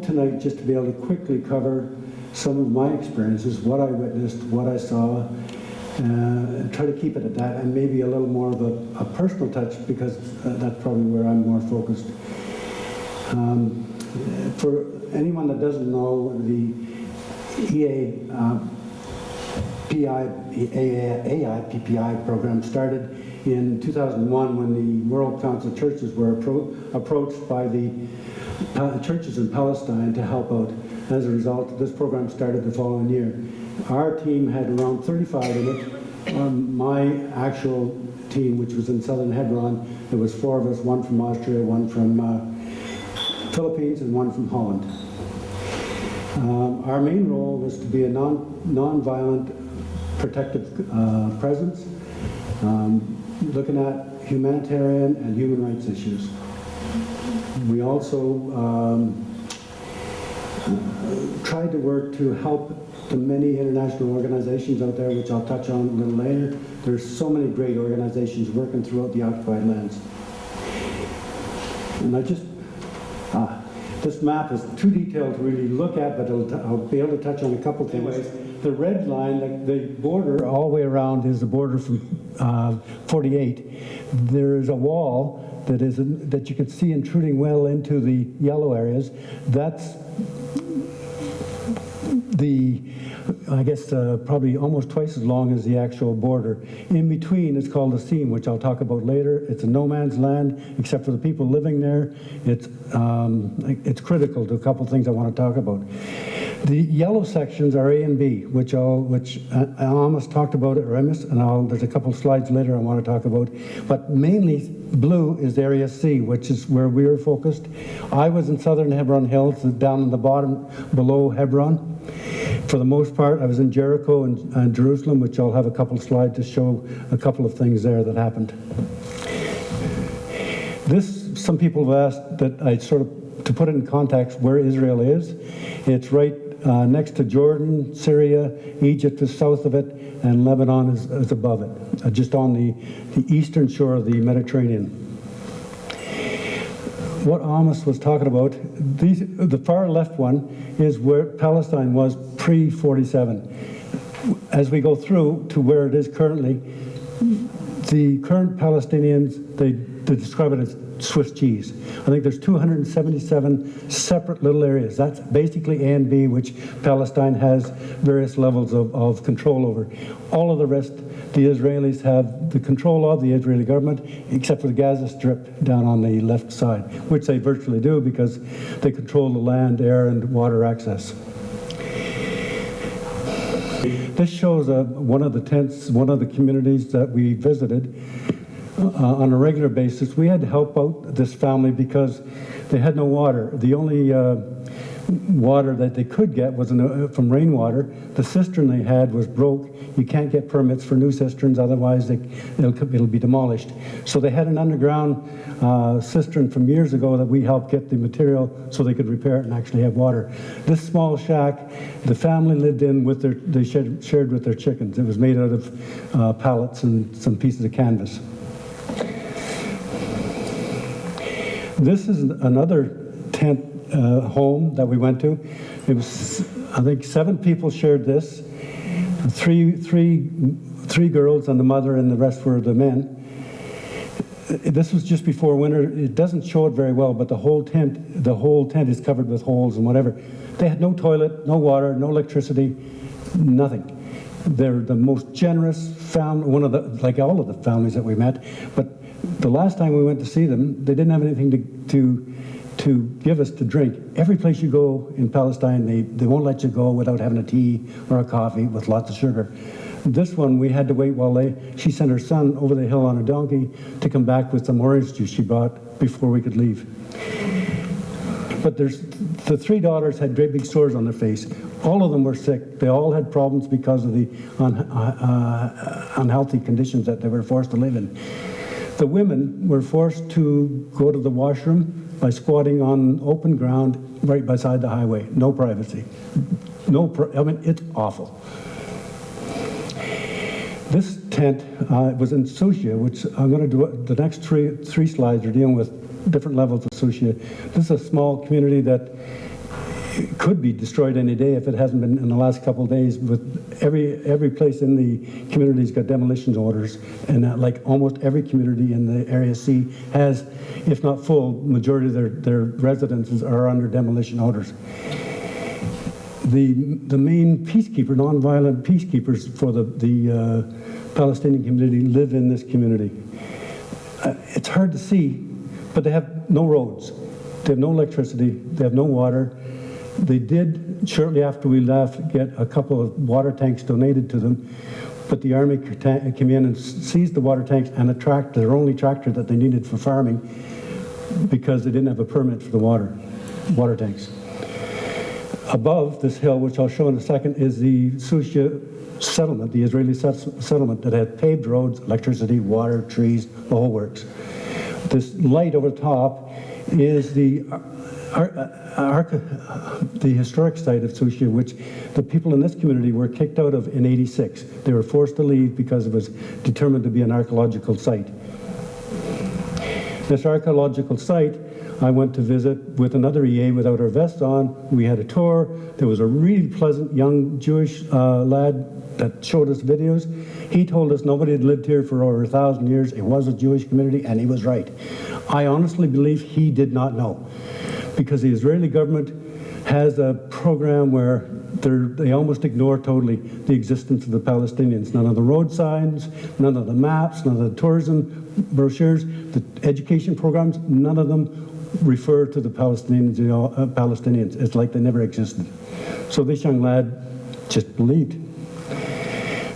tonight just to be able to quickly cover some of my experiences, what I witnessed, what I saw, and try to keep it at that, and maybe a little more of a personal touch, because that's probably where I'm more focused. For anyone that doesn't know, the AIPPI program started in 2001 when the World Council of Churches were approached by the churches in Palestine to help out. As a result, this program started the following year. Our team had around 35 in it. My actual team, which was in southern Hebron, there was 4 of us, 1 from Austria, 1 from Philippines, and 1 from Holland. Our main role was to be a non-violent protective presence, looking at humanitarian and human rights issues. We also tried to work to help the many international organizations out there, which I'll touch on a little later. There's so many great organizations working throughout the occupied lands. And this map is too detailed to really look at, but I'll be able to touch on a couple things. Anyways, the red line, the border all the way around is the border from 48. There is a wall that you can see intruding well into the yellow areas. That's probably almost twice as long as the actual border. In between, it's called a seam, which I'll talk about later. It's a no man's land, except for the people living there. It's critical to a couple things I want to talk about. The yellow sections are A and B, which I almost talked about at Remus, and there's a couple of slides later I want to talk about. But mainly, blue is Area C, which is where we were focused. I was in southern Hebron Hills, down in the bottom, below Hebron. For the most part, I was in Jericho and Jerusalem, which I'll have a couple of slides to show a couple of things there that happened. Some people have asked that I sort of, to put it in context, where Israel is. It's right next to Jordan, Syria, Egypt is south of it, and Lebanon is above it, just on the eastern shore of the Mediterranean. What Amos was talking about, the far left one is where Palestine was pre-47. As we go through to where it is currently, the current Palestinians, they describe it as Swiss cheese. I think there's 277 separate little areas. That's basically A and B, which Palestine has various levels of control over. All of the rest, the Israelis have the control of, the Israeli government, except for the Gaza Strip down on the left side, which they virtually do because they control the land, air, and water access. This shows one of the tents, one of the communities that we visited. On a regular basis, we had to help out this family because they had no water. The only water that they could get was from rainwater. The cistern they had was broke. You can't get permits for new cisterns, otherwise it'll be demolished. So they had an underground cistern from years ago that we helped get the material so they could repair it and actually have water. This small shack, the family lived in they shared with their chickens. It was made out of pallets and some pieces of canvas. This is another tent home that we went to. It was, I think, 7 people shared this. Three girls and the mother, and the rest were the men. This was just before winter. It doesn't show it very well, but the whole tent is covered with holes and whatever. They had no toilet, no water, no electricity, nothing. They're the most generous family, like all of the families that we met. But the last time we went to see them, they didn't have anything to give us to drink. Every place you go in Palestine, they won't let you go without having a tea or a coffee with lots of sugar. This one, we had to wait while she sent her son over the hill on a donkey to come back with some orange juice she brought before we could leave. But the 3 daughters had great big sores on their face. All of them were sick. They all had problems because of the unhealthy conditions that they were forced to live in. The women were forced to go to the washroom by squatting on open ground right beside the highway. No privacy. It's awful. This tent was in Susia, which I'm going to do. The next three slides are dealing with different levels of Susia. This is a small community that it could be destroyed any day if it hasn't been in the last couple of days. With every place in the community's got demolition orders, and that, like almost every community in the Area C has, if not full, majority of their residences are under demolition orders. The main peacekeeper, non-violent peacekeepers for the Palestinian community live in this community. It's hard to see, but they have no roads. They have no electricity. They have no water. They did, shortly after we left, get a couple of water tanks donated to them, but the army came in and seized the water tanks and a tractor, their only tractor that they needed for farming, because they didn't have a permit for the water tanks. Above this hill, which I'll show in a second, is the Sushia settlement, the Israeli settlement that had paved roads, electricity, water, trees, the whole works. This light over the top is the historic site of Sushia, which the people in this community were kicked out of in '86. They were forced to leave because it was determined to be an archaeological site. This archaeological site, I went to visit with another EA without our vests on. We had a tour. There was a really pleasant young Jewish lad that showed us videos. He told us nobody had lived here for over 1,000 years. It was a Jewish community, and he was right. I honestly believe he did not know, because the Israeli government has a program where they almost ignore totally the existence of the Palestinians. None of the road signs, none of the maps, none of the tourism brochures, the education programs, none of them refer to the Palestinians. It's like they never existed. So this young lad just believed.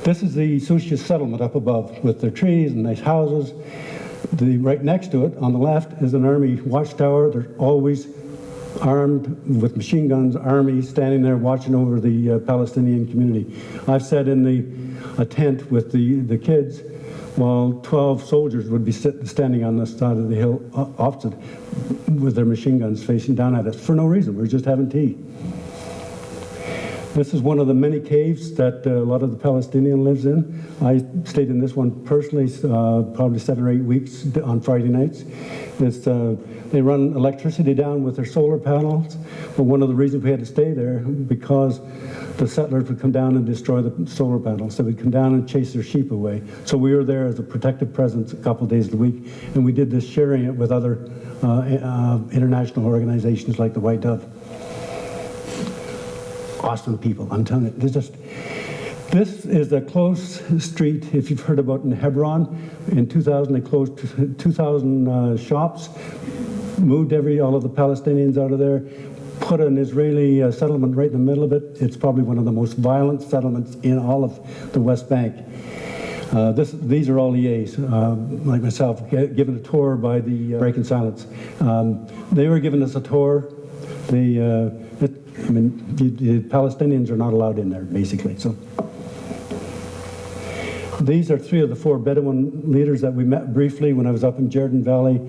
This is the Sushia settlement up above with their trees and nice houses. Right next to it, on the left, is an army watchtower. They're always armed with machine guns, army standing there watching over the Palestinian community. I've sat in a tent with the kids while 12 soldiers would be standing on the side of the hill opposite with their machine guns facing down at us for no reason. We're just having tea. This is one of the many caves that a lot of the Palestinian lives in. I stayed in this one personally, probably 7 or 8 weeks on Friday nights. They run electricity down with their solar panels, but one of the reasons we had to stay there because the settlers would come down and destroy the solar panels. They would come down and chase their sheep away. So we were there as a protective presence a couple of days of the week, and we did this sharing it with other international organizations like the White Dove. Awesome people, I'm telling you. This is a closed street, if you've heard about in Hebron. In 2000, they closed 2,000 shops, moved all of the Palestinians out of there, put an Israeli settlement right in the middle of it. It's probably one of the most violent settlements in all of the West Bank. These are all EAs, like myself, given a tour by the Breaking Silence. They were giving us a tour. The Palestinians are not allowed in there, basically. So these are 3 of the 4 Bedouin leaders that we met briefly when I was up in Jordan Valley.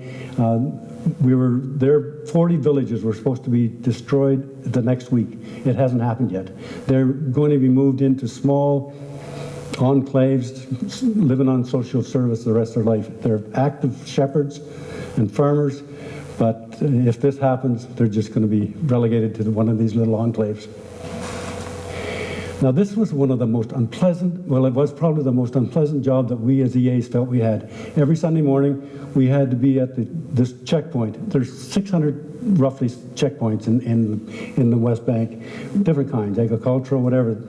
We were there. 40 villages were supposed to be destroyed the next week. It hasn't happened yet. They're going to be moved into small enclaves, living on social service the rest of their life. They're active shepherds and farmers, but if this happens, they're just going to be relegated to one of these little enclaves. Now, this was one of the most unpleasant, well, it was probably the most unpleasant job that we as EAs felt we had. Every Sunday morning, we had to be at this checkpoint. There's 600, roughly, checkpoints in the West Bank, different kinds, agricultural, whatever.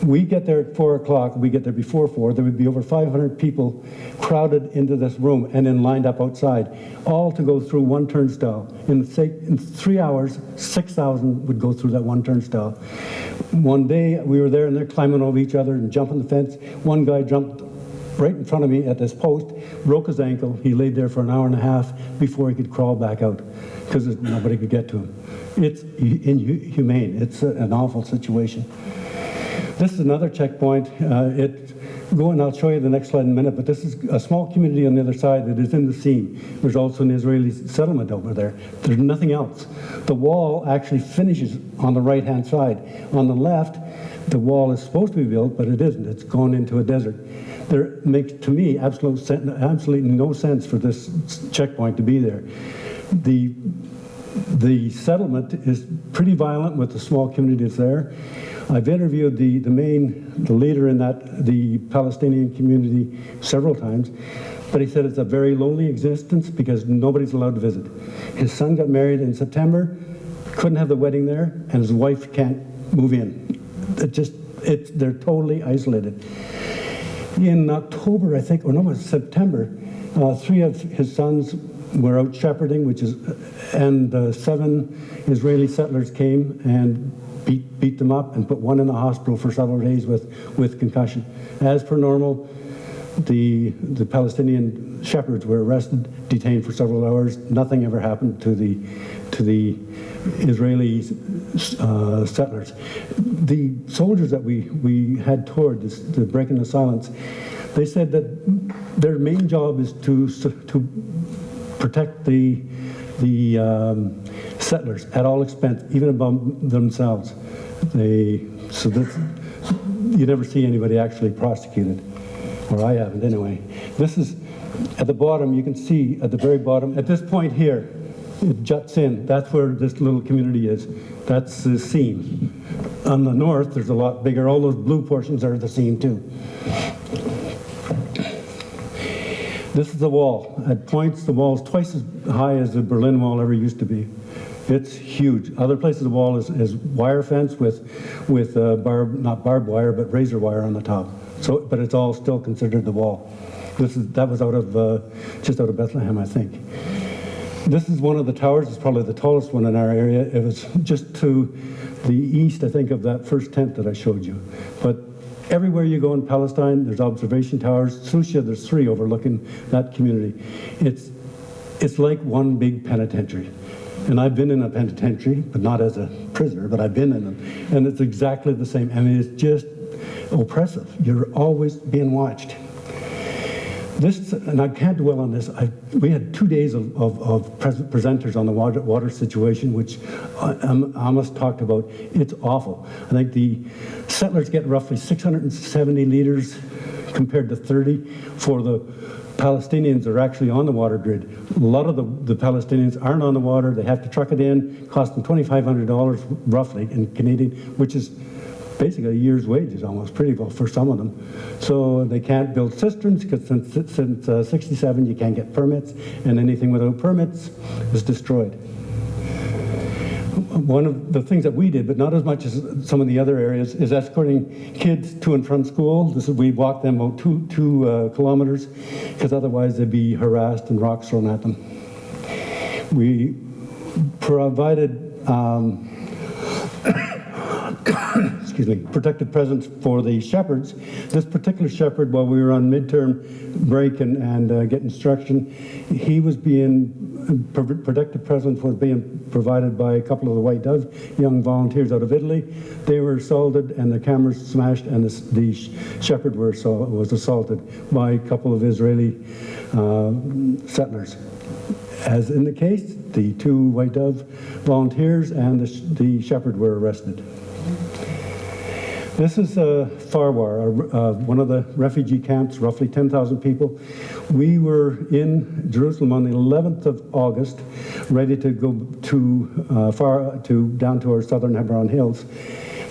We get there at 4 o'clock, we get there before 4, there would be over 500 people crowded into this room and then lined up outside, all to go through one turnstile. In 3 hours, 6,000 would go through that one turnstile. One day we were there and they're climbing over each other and jumping the fence. One guy jumped right in front of me at this post, broke his ankle. He laid there for an hour and a half before he could crawl back out because nobody could get to him. It's inhumane. It's an awful situation. This is another checkpoint. I'll show you the next slide in a minute, but this is a small community on the other side that is in the scene. There's also an Israeli settlement over there. There's nothing else. The wall actually finishes on the right-hand side. On the left, the wall is supposed to be built, but it isn't. It's gone into a desert. There makes, to me, absolutely no sense for this checkpoint to be there. The settlement is pretty violent with the small communities there. I've interviewed the leader in the Palestinian community several times, but he said it's a very lonely existence because nobody's allowed to visit. His son got married in September, couldn't have the wedding there, and his wife can't move in. They're totally isolated. In October, I think, or no, it was September, 3 of his sons were out shepherding, and 7 Israeli settlers came and beat them up and put one in the hospital for several days with concussion. As per normal, the Palestinian shepherds were arrested, detained for several hours. Nothing ever happened to the Israeli settlers. The soldiers that we had toured, the breaking the silence, they said that their main job is to protect the settlers at all expense, even above themselves. You never see anybody actually prosecuted, or I haven't anyway. This is at the bottom. You can see at the very bottom. At this point here, it juts in. That's where this little community is. That's the seam. On the north, there's a lot bigger. All those blue portions are the seam too. This is the wall. At points, the wall is twice as high as the Berlin Wall ever used to be. It's huge. Other places the wall is wire fence with not barbed wire, but razor wire on the top. But it's all still considered the wall. That was just out of Bethlehem, I think. This is one of the towers. It's probably the tallest one in our area. It was just to the east, I think, of that first tent that I showed you. But everywhere you go in Palestine, there's observation towers. Susha, there's 3 overlooking that community. It's like one big penitentiary. And I've been in a penitentiary, but not as a prisoner, but I've been in them. And it's exactly the same. I mean, it's just oppressive. You're always being watched. And I can't dwell on this. We had 2 days of presenters on the water situation, which Amos talked about. It's awful. I think the settlers get roughly 670 liters compared to 30 for the Palestinians are actually on the water grid. A lot of the Palestinians aren't on the water. They have to truck it in, cost them $2,500 roughly in Canadian, which is basically a year's wages almost, pretty well for some of them. So they can't build cisterns because since 67 you can't get permits, and anything without permits is destroyed. One of the things that we did, but not as much as some of the other areas, is escorting kids to and from school. We walked them about 2 kilometers because otherwise they'd be harassed and rocks thrown at them. We provided protective presence for the shepherds. This particular shepherd, while we were on midterm break and get instruction, he was being protective presence was being provided by a couple of the White Dove young volunteers out of Italy. They were assaulted and the cameras smashed, and the shepherd was assaulted by a couple of Israeli settlers. As in the case, the 2 White Dove volunteers and the shepherd were arrested. This is Farwar, one of the refugee camps, roughly 10,000 people. We were in Jerusalem on the 11th of August, ready to go down to our southern Hebron Hills,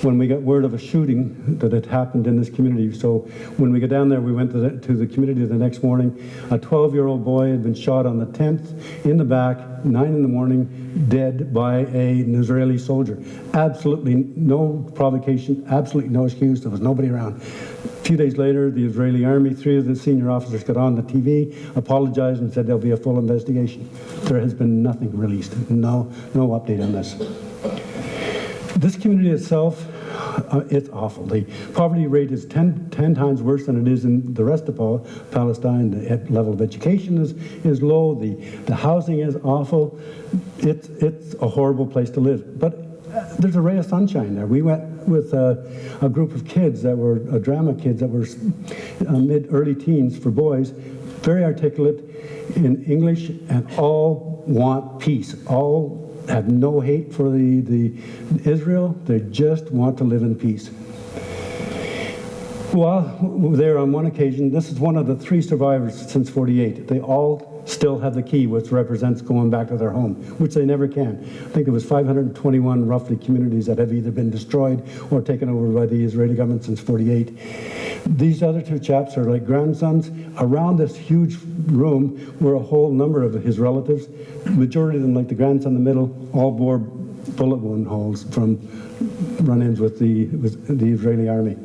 when we got word of a shooting that had happened in this community. So when we got down there, we went to the community the next morning. A 12-year-old boy had been shot on the 10th in the back, 9 in the morning, dead by an Israeli soldier. Absolutely no provocation, absolutely no excuse. There was nobody around. A few days later, the Israeli army, 3 of the senior officers got on the TV, apologized, and said there'll be a full investigation. There has been nothing released. No update on this. This community itself, it's awful. The poverty rate is 10 times worse than it is in the rest of Palestine. The level of education is low. The housing is awful. It's a horrible place to live. But there's a ray of sunshine there. We went with a group of kids that were drama kids that were early teens for boys, very articulate in English, and all want peace. All have no hate for the Israel. They just want to live in peace. While there on one occasion, this is one of the 3 survivors since '48. They all still have the key, which represents going back to their home, which they never can. I think it was 521 roughly communities that have either been destroyed or taken over by the Israeli government since 48. These other two chaps are like grandsons. Around this huge room were a whole number of his relatives. Majority of them, like the grandson in the middle, all bore bullet wound holes from run-ins with the Israeli army.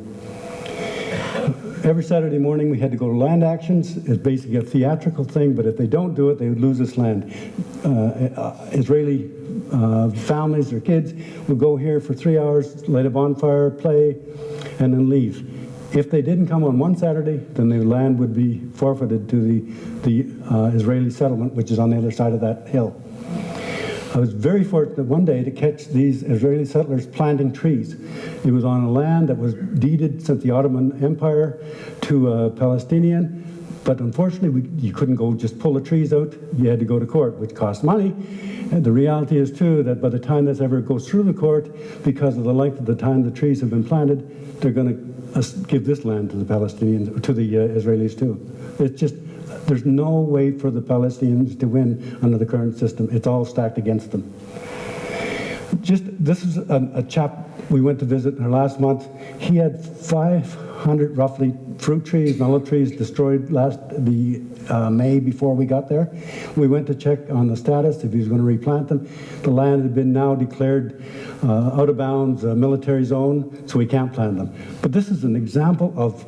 Every Saturday morning we had to go to land actions. It's basically a theatrical thing, but if they don't do it, they would lose this land. Israeli families or kids would go here for 3 hours, light a bonfire, play, and then leave. If they didn't come on one Saturday, then the land would be forfeited to the Israeli settlement, which is on the other side of that hill. I was very fortunate one day to catch these Israeli settlers planting trees. It was on a land that was deeded since the Ottoman Empire to a Palestinian, but unfortunately you couldn't go just pull the trees out. You had to go to court, which cost money. And the reality is too that by the time this ever goes through the court, because of the length of the time the trees have been planted, they're going to give this land to the Palestinians, to the Israelis too. It's just, there's no way for the Palestinians to win under the current system. It's all stacked against them. This is a chap we went to visit last month. He had 500 roughly fruit trees and olive trees destroyed May before we got there. We went to check on the status if he was going to replant them. The land had been now declared out of bounds, a military zone, so we can't plant them. But this is an example of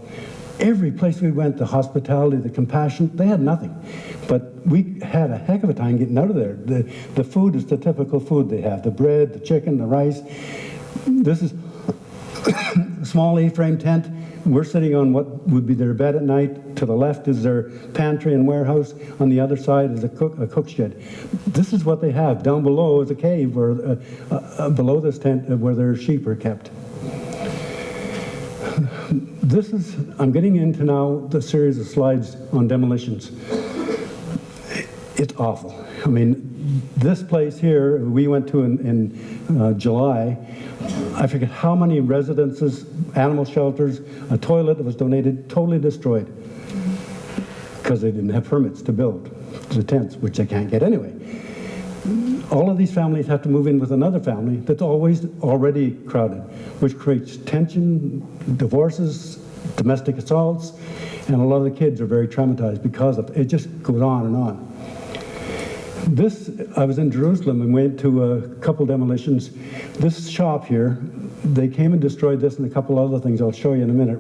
every place we went, the hospitality, the compassion, they had nothing. But we had a heck of a time getting out of there. The food is the typical food they have, the bread, the chicken, the rice. This is a small A-frame tent. We're sitting on what would be their bed at night. To the left is their pantry and warehouse. On the other side is a cook shed. This is what they have. Down below is a cave where, below this tent where their sheep are kept. I'm getting into now the series of slides on demolitions. It's awful. I mean, this place here, we went to in July, I forget how many residences, animal shelters, a toilet that was donated, totally destroyed because they didn't have permits to build the tents, which they can't get anyway. All of these families have to move in with another family that's always already crowded, which creates tension, divorces, domestic assaults, and a lot of the kids are very traumatized because of it. It just goes on and on. I was in Jerusalem and went to a couple demolitions. This shop here, they came and destroyed this and a couple other things I'll show you in a minute.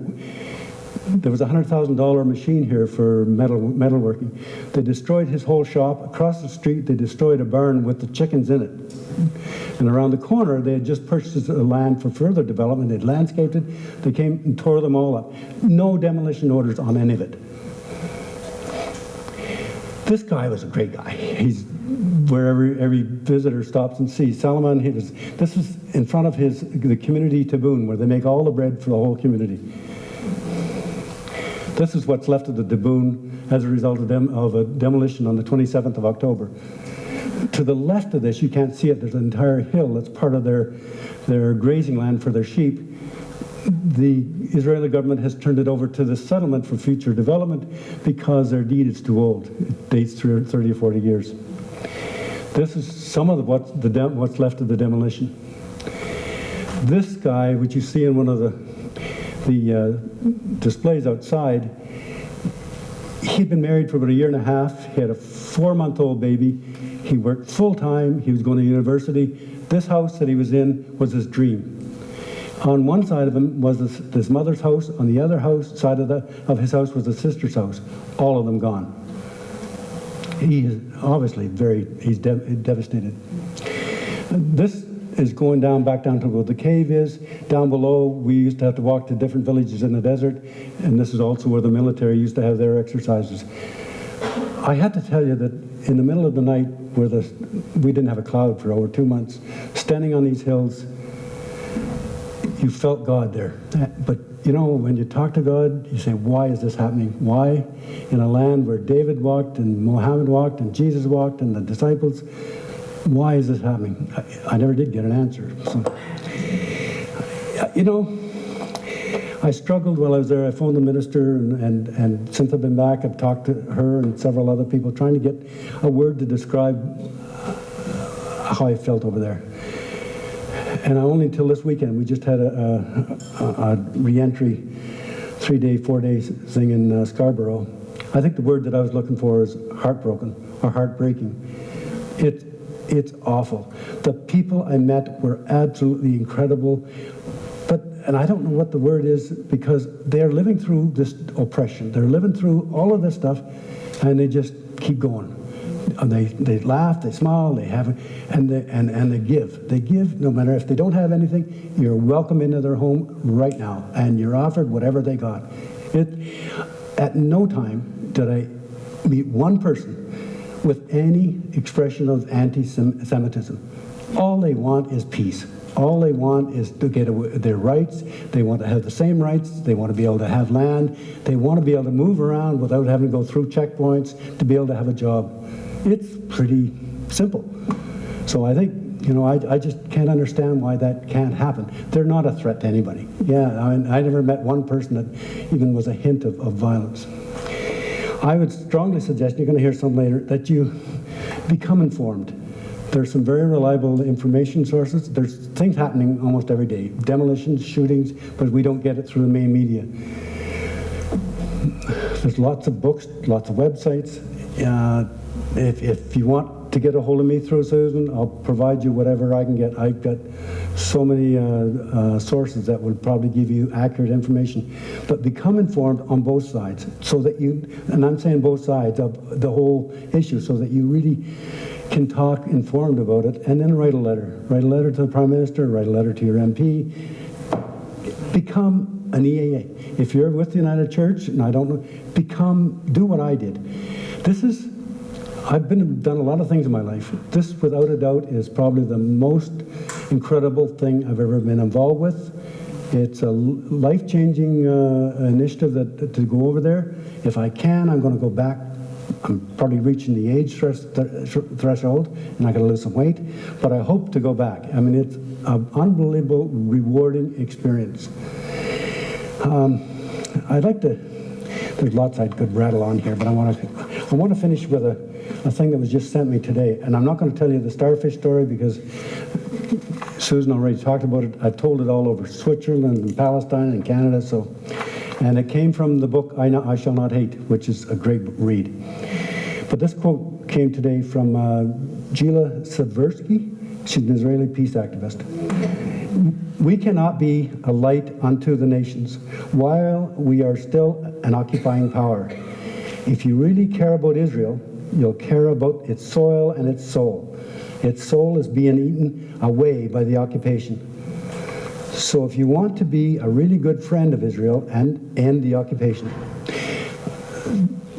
There was a $100,000 machine here for metalworking. They destroyed his whole shop. Across the street, they destroyed a barn with the chickens in it. And around the corner, they had just purchased land for further development. They'd landscaped it. They came and tore them all up. No demolition orders on any of it. This guy was a great guy. He's where every visitor stops and sees. Salomon, this is in front of the community taboon, where they make all the bread for the whole community. This is what's left of the taboon as a result of a demolition on the 27th of October. To the left of this, you can't see it, there's an entire hill that's part of their grazing land for their sheep. The Israeli government has turned it over to the settlement for future development because their deed is too old. It dates through 30 or 40 years. This is some of what's left of the demolition. This guy, which you see in one of the displays outside, he'd been married for about a year and a half. He had a 4-month-old baby. He worked full-time. He was going to university. This house that he was in was his dream. On one side of him was this mother's house. On the other side of his house was a sister's house. All of them gone. He is obviously he's devastated. This is going back down to where the cave is. Down below, we used to have to walk to different villages in the desert, and this is also where the military used to have their exercises. I had to tell you that in the middle of the night, we didn't have a cloud for over 2 months, standing on these hills, you felt God there. But you know, when you talk to God, you say, why is this happening? Why? In a land where David walked and Muhammad walked and Jesus walked and the disciples, why is this happening? I never did get an answer. So, you know, I struggled while I was there. I phoned the minister, and since I've been back, I've talked to her and several other people, trying to get a word to describe how I felt over there. And only until this weekend, we just had a re-entry 3-day, 4-day thing in Scarborough. I think the word that I was looking for is heartbroken or heartbreaking. It's awful. The people I met were absolutely incredible, and I don't know what the word is, because they're living through this oppression. They're living through all of this stuff, and they just keep going. And they laugh, they smile, they have, and they give. They give no matter if they don't have anything. You're welcome into their home right now, and you're offered whatever they got. At no time did I meet one person with any expression of anti-Semitism. All they want is peace. All they want is to get their rights. They want to have the same rights. They want to be able to have land. They want to be able to move around without having to go through checkpoints, to be able to have a job. It's pretty simple. So I think, I just can't understand why that can't happen. They're not a threat to anybody. Yeah, I never met one person that even was a hint of violence. I would strongly suggest, you're going to hear some later, that you become informed. There's some very reliable information sources. There's things happening almost every day. Demolitions, shootings, but we don't get it through the main media. There's lots of books, lots of websites. If you want to get a hold of me through Susan, I'll provide you whatever I can get. I've got so many sources that would probably give you accurate information. But become informed on both sides, so that and I'm saying both sides of the whole issue, so that you really can talk informed about it, and then write a letter. Write a letter to the Prime Minister, write a letter to your MP. Become an EAA. If you're with the United Church, and I don't know, do what I did. I've done a lot of things in my life. This, without a doubt, is probably the most incredible thing I've ever been involved with. It's a life-changing initiative to go over there. If I can, I'm going to go back. I'm probably reaching the age threshold, and I got to lose some weight, but I hope to go back. I mean, it's an unbelievable, rewarding experience. There's lots I could rattle on here, but I want to finish with a thing that was just sent me today, and I'm not going to tell you the starfish story because Susan already talked about it. I've told it all over Switzerland and Palestine and Canada, and it came from the book I Shall Not Hate, which is a great read. But this quote came today from Gila Seversky. She's an Israeli peace activist. We cannot be a light unto the nations while we are still an occupying power. If you really care about Israel, you'll care about its soil and its soul. Its soul is being eaten away by the occupation. So if you want to be a really good friend of Israel and end the occupation,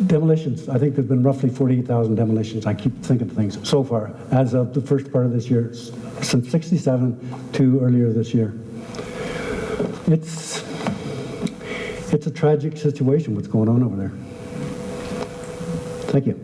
demolitions, I think there's been roughly 48,000 demolitions. I keep thinking of things so far, as of the first part of this year, since 67 to earlier this year. It's a tragic situation, what's going on over there. Thank you.